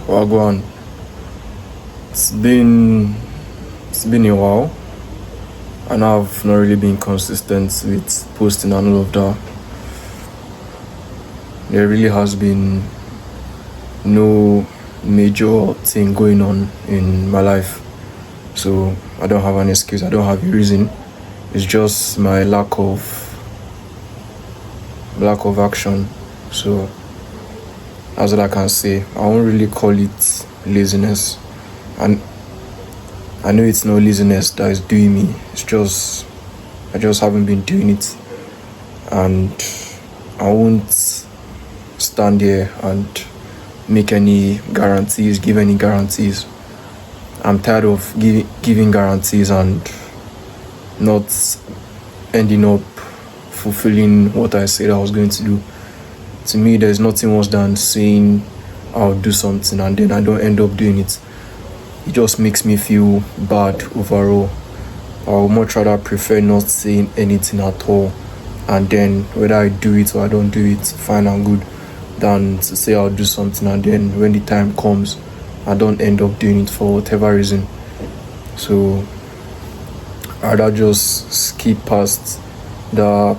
Wagwan. It's been it's been a while, and I've not really been consistent with posting and all of that. There really has been no major thing going on in my life, so I don't have an excuse. I don't have a reason. It's just my lack of action. So that's what I can say. I won't really call it laziness, and I know it's not laziness that is doing me. It's just I just haven't been doing it, and I won't stand here and make any guarantees, give any guarantees. I'm tired of giving guarantees and not ending up fulfilling what I said I was going to do. To me, there's nothing worse than saying I'll do something and then I don't end up doing it. It just makes me feel bad overall. I would much rather prefer not saying anything at all, and then whether I do it or I don't do it, fine and good, than to say I'll do something and then when the time comes, I don't end up doing it for whatever reason. So I'd rather just skip past the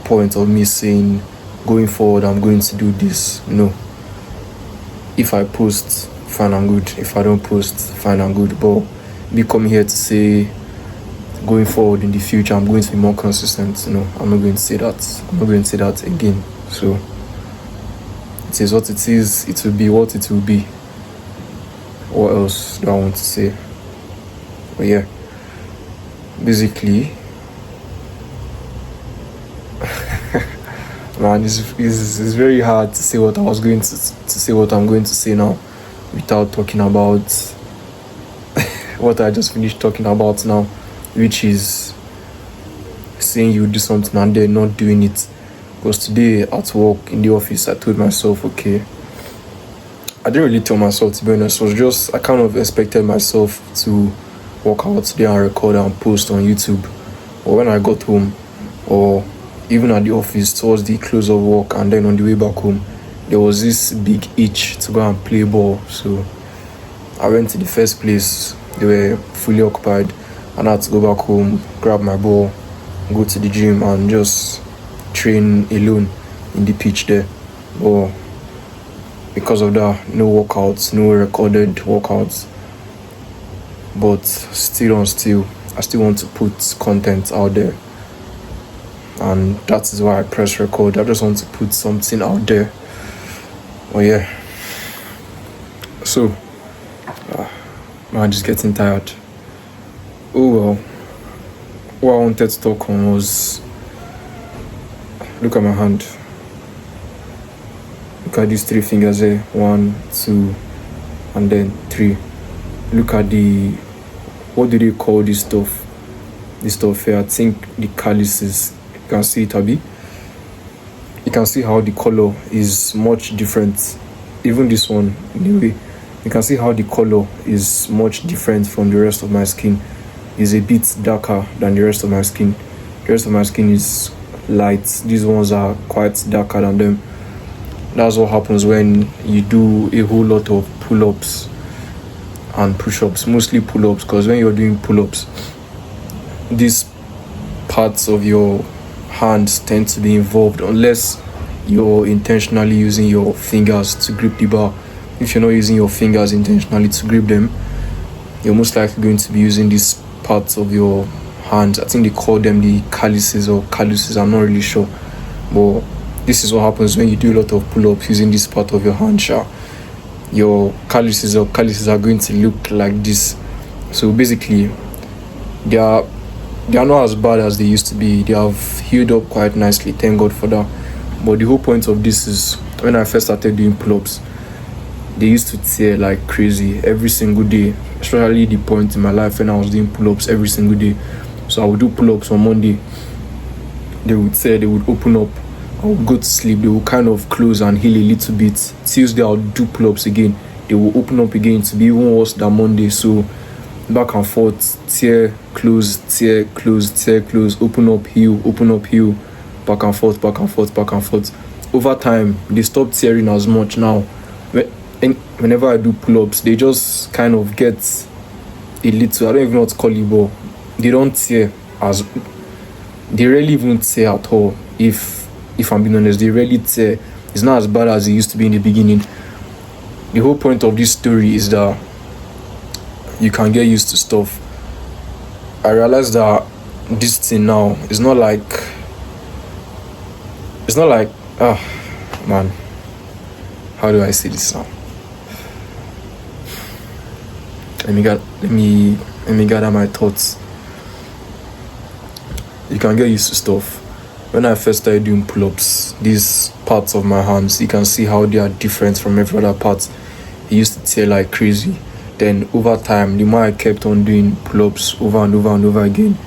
point of me saying going forward I'm going to do this. No. If I post, fine and good. If I don't post, fine and good. But me coming here to say going forward in the future I'm going to be more consistent, no, I'm not going to say that. I'm not going to say that again. So it is what it is. It will be what it will be. What else do I want to say? But yeah, basically, man, it's very hard to say what I was going to say, what I'm going to say now, without talking about what I just finished talking about now, which is saying you do something and then not doing it. Because today at work in the office, I told myself, okay, I didn't really tell myself, to be honest. It was just, I kind of expected myself to work out today and record and post on YouTube. But when I got home, or even at the office towards the close of work and then on the way back home, there was this big itch to go and play ball. So I went to the first place. They were fully occupied, and I had to go back home, grab my ball, go to the gym and just train alone in the pitch there. But because of that, no workouts, no recorded workouts. But still, I still want to put content out there. And that is why I press record. I just want to put something out there. Oh yeah. So, I'm just getting tired. Oh well. What I wanted to talk on was, look at my hand. Look at these 3 fingers here. 1, 2, and then 3. Look at the, what do they call this stuff? This stuff here, I think the calluses. You can see it, Abi. You can see how the color is much different. Even this one, anyway. You can see how the color is much different from the rest of my skin. It's a bit darker than the rest of my skin. The rest of my skin is light. These ones are quite darker than them. That's what happens when you do a whole lot of pull-ups and push-ups. Mostly pull-ups, because when you're doing pull-ups, these parts of your hands tend to be involved unless you're intentionally using your fingers to grip the bar. If you're not using your fingers intentionally to grip them, you're most likely going to be using these parts of your hands. I think they call them the calluses or calluses, I'm not really sure. But this is what happens when you do a lot of pull-ups using this part of your hand. Your calluses are going to look like this. So basically, they are not as bad as they used to be. They have healed up quite nicely, thank God for that. But the whole point of this is, when I first started doing pull-ups, they used to tear like crazy every single day, especially the point in my life when I was doing pull-ups every single day. So I would do pull-ups on Monday, they would tear, they would open up, I would go to sleep, they would kind of close and heal a little bit. Tuesday I would do pull-ups again, they will open up again to be even worse than Monday. So back and forth, tear, close, tear, close, tear, close, open up, heal, back and forth. Over time, they stopped tearing as much now. and whenever I do pull-ups, they just kind of get a little, I don't even know what to call it, but they don't tear as, they rarely even tear at all. If I'm being honest, they rarely tear. It's not as bad as it used to be in the beginning. The whole point of this story is that you can get used to stuff. I realized that this thing now is not like, man, how do I say this now? Let me gather my thoughts. You can get used to stuff. When I first started doing pull-ups, these parts of my hands, you can see how they are different from every other part. It used to tear like crazy. Then over time, the more I kept on doing pull-ups over and over and over again,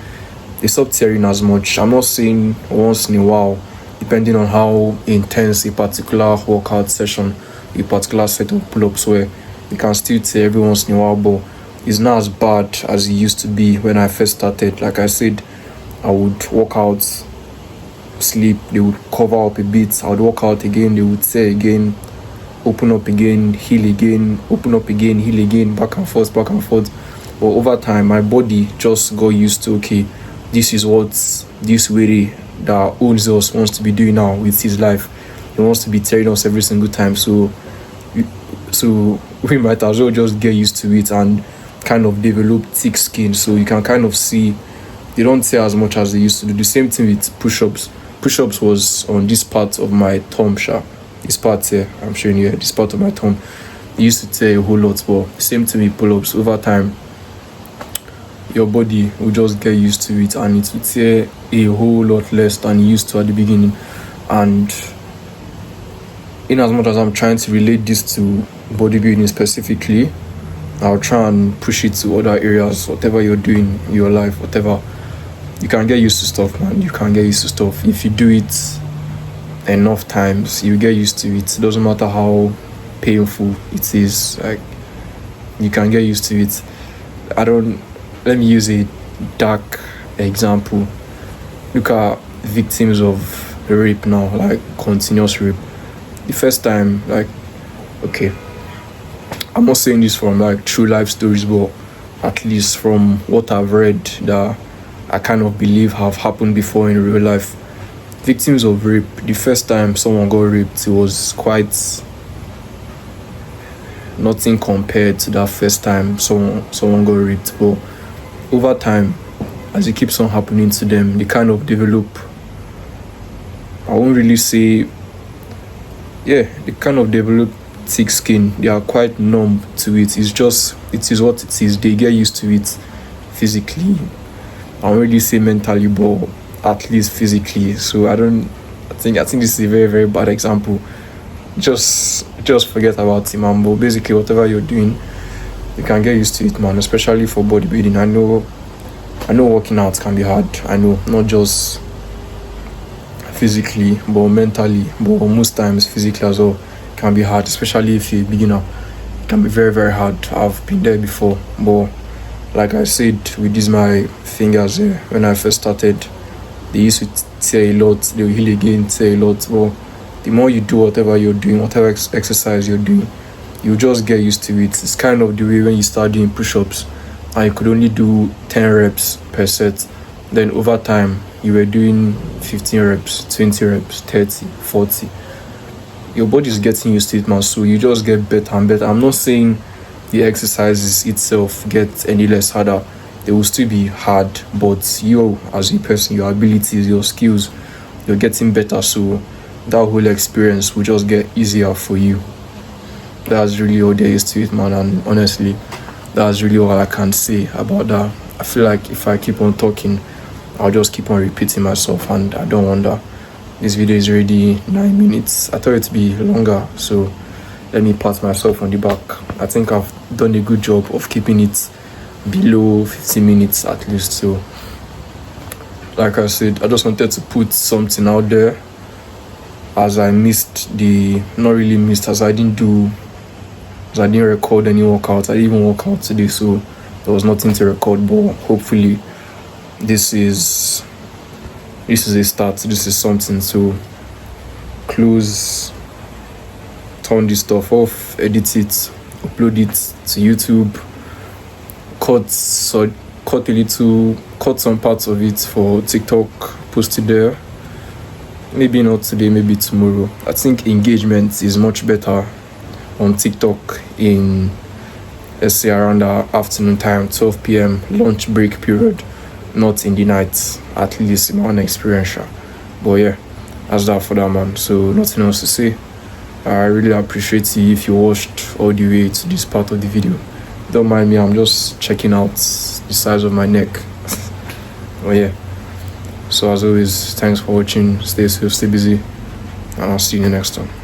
they stopped tearing as much. I'm not saying once in a while, depending on how intense a particular workout session, a particular set of pull-ups were, it can still tear every once in a while, but it's not as bad as it used to be when I first started. Like I said, I would work out, sleep, they would cover up a bit, I would work out again, they would tear again, open up again, heal again, open up again, heal again, back and forth. But over time, my body just got used to, okay, this is what this way that Ozos wants to be doing now with his life. He wants to be tearing us every single time. So we might as well just get used to it and kind of develop thick skin, so you can kind of see they don't tear as much as they used to do. The same thing with push-ups. Push-ups was on this part of my thumb, this part here, I'm showing you here, this part of my thumb. It used to tear a whole lot, but same thing with pull-ups. Over time, your body will just get used to it and it will tear a whole lot less than it used to at the beginning. And in as much as I'm trying to relate this to bodybuilding specifically, I'll try and push it to other areas. Whatever you're doing in your life, whatever, you can get used to stuff, man. You can get used to stuff. If you do it enough times, you get used to it. It doesn't matter how painful it is. Like, you can get used to it. Let me use a dark example. Look at victims of rape now, like continuous rape. The first time, like, okay, I'm not saying this from like true life stories, but at least from what I've read that I kind of believe have happened before in real life. Victims of rape, the first time someone got raped, it was quite nothing compared to that first time someone got raped. But over time, as it keeps on happening to them, they kind of develop, I won't really say, they kind of develop thick skin. They are quite numb to it. It is what it is. They get used to it physically. I won't really say mentally, but at least physically. So I think this is a very, very bad example. Just forget about it, man. But basically, whatever you're doing, you can get used to it, man. Especially for bodybuilding. I know working out can be hard. I know, not just physically, but mentally. But most times, physically as well, can be hard. Especially if you're a beginner, it can be very, very hard. I've been there before, but like I said, with these my fingers here, when I first started, they used to tear a lot. They will heal again, tear a lot. But the more you do whatever you're doing, whatever exercise you're doing, you just get used to it. It's kind of the way when you start doing push-ups and you could only do 10 reps per set. Then over time, you were doing 15 reps, 20 reps, 30, 40. Your body is getting used to it, man. So you just get better and better. I'm not saying the exercises itself get any less harder. They will still be hard, but you as a person, your abilities, your skills, you're getting better. So that whole experience will just get easier for you. That's really all there is to it, man. And honestly, that's really all I can say about that. I feel like if I keep on talking, I'll just keep on repeating myself, and I don't wonder. This video is already 9 minutes. I thought it'd be longer, so let me pat myself on the back. I think I've done a good job of keeping it below 15 minutes at least. So like I said, I just wanted to put something out there, as I didn't record any workouts. I didn't even work out today, so there was nothing to record. But hopefully this is a start. This is something to close turn this stuff off, edit it, upload it to YouTube, cut some parts of it for TikTok, post it there. Maybe not today, maybe tomorrow. I think engagement is much better on TikTok in, let's say, around the afternoon time, 12 p.m. lunch break period, not in the night, at least in my own experience. But yeah, that's that for that, man. So nothing else to say. I really appreciate you if you watched all the way to this part of the video. Don't mind me, I'm just checking out the size of my neck. But yeah, so as always, thanks for watching. Stay safe, stay busy, and I'll see you next time.